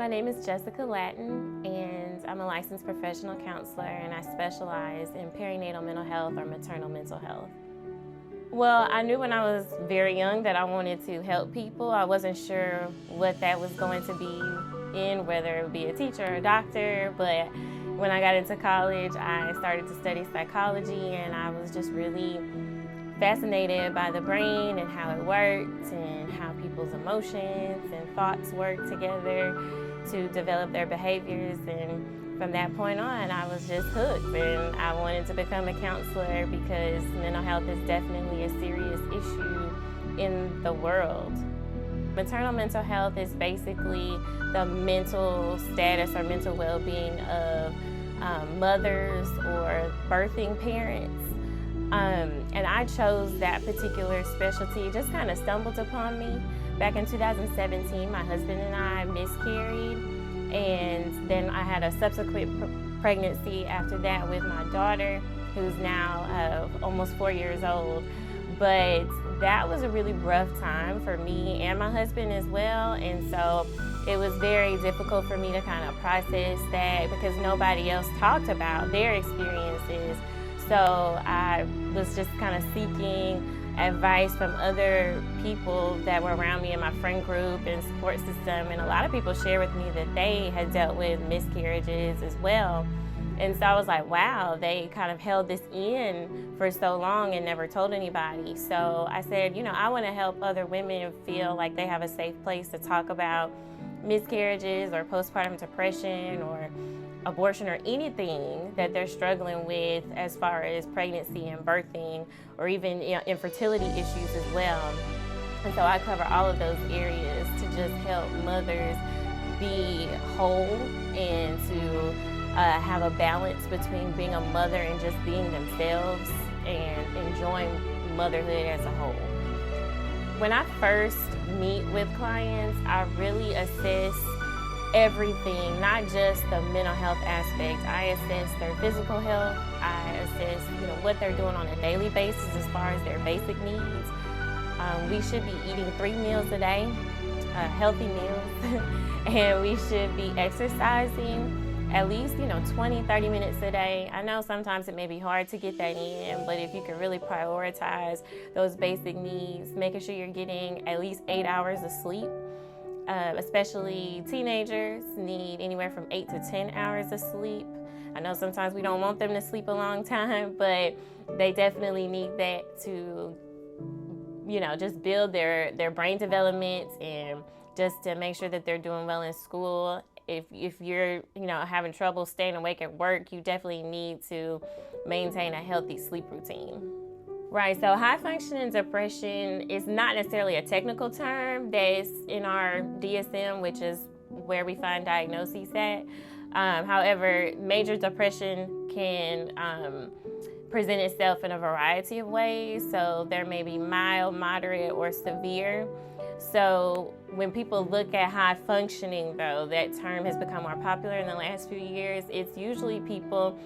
My name is Jessica Lattin, and I'm a licensed professional counselor, and I specialize in perinatal mental health or maternal mental health. Well, I knew when I was very young that I wanted to help people. I wasn't sure what that was going to be in, whether it would be a teacher or a doctor, but when I got into college, I started to study psychology, and I was just really fascinated by the brain and how it worked and how people's emotions and thoughts work together to develop their behaviors. And from that point on, I was just hooked, and I wanted to become a counselor because mental health is definitely a serious issue in the world. Maternal mental health is basically the mental status or mental well-being of mothers or birthing parents. And I chose that particular specialty. It just kind of stumbled upon me. Back in 2017, my husband and I miscarried, and then I had a subsequent pregnancy after that with my daughter, who's now almost 4 years old. But that was a really rough time for me and my husband as well, and so it was very difficult for me to kind of process that because nobody else talked about their experiences. So I was just kind of seeking advice from other people that were around me in my friend group and support system, and a lot of people shared with me that they had dealt with miscarriages as well. And so I was like, wow, they kind of held this in for so long and never told anybody. So I said, I want to help other women feel like they have a safe place to talk about miscarriages or postpartum depression or abortion or anything that they're struggling with as far as pregnancy and birthing or even infertility issues as well. And so I cover all of those areas to just help mothers be whole and to have a balance between being a mother and just being themselves and enjoying motherhood as a whole. When I first meet with clients, I really assess everything, not just the mental health aspect. I assess their physical health. I assess, what they're doing on a daily basis as far as their basic needs. We should be eating 3 meals a day, healthy meals, and we should be exercising at least, 20, 30 minutes a day. I know sometimes it may be hard to get that in, but if you can really prioritize those basic needs, making sure you're getting at least 8 hours of sleep. Especially teenagers need anywhere from 8 to 10 hours of sleep. I know sometimes we don't want them to sleep a long time, but they definitely need that to, just build their brain development and just to make sure that they're doing well in school. If you're, having trouble staying awake at work, you definitely need to maintain a healthy sleep routine. Right, so high functioning depression is not necessarily a technical term that's in our DSM, which is where we find diagnoses at. However, major depression can present itself in a variety of ways. So there may be mild, moderate, or severe. So when people look at high functioning, though, that term has become more popular in the last few years. It's usually people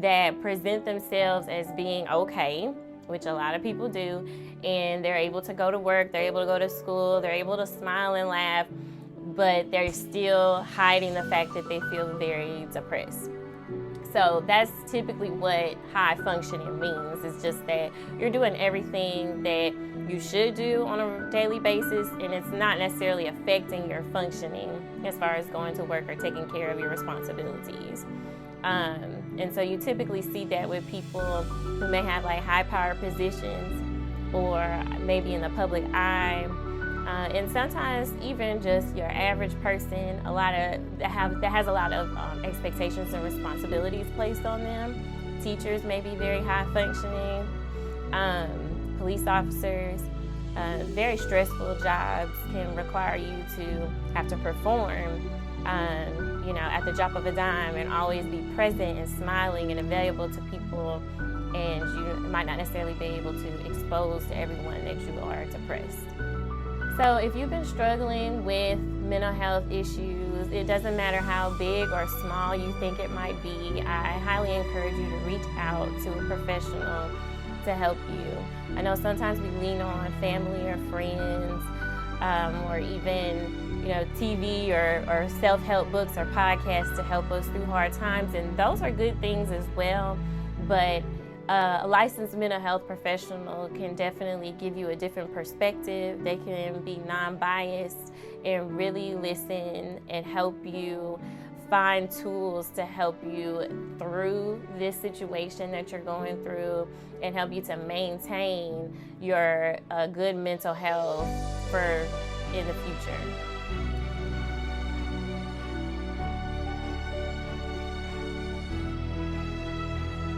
that present themselves as being okay, which a lot of people do, and they're able to go to work, they're able to go to school, they're able to smile and laugh, but they're still hiding the fact that they feel very depressed. So that's typically what high functioning means. It's just that you're doing everything that you should do on a daily basis, and it's not necessarily affecting your functioning as far as going to work or taking care of your responsibilities. And so you typically see that with people who may have like high power positions or maybe in the public eye, and sometimes even just your average person, that has a lot of expectations and responsibilities placed on them. Teachers may be very high functioning, police officers. Very stressful jobs can require you to have to perform at the drop of a dime and always be present and smiling and available to people, and you might not necessarily be able to expose to everyone that you are depressed. So if you've been struggling with mental health issues, it doesn't matter how big or small you think it might be, I highly encourage you to reach out to a professional to help you. I know sometimes we lean on family or friends or even TV or self-help books or podcasts to help us through hard times, and those are good things as well. But a licensed mental health professional can definitely give you a different perspective. They can be non-biased and really listen and help you find tools to help you through this situation that you're going through and help you to maintain your good mental health for in the future.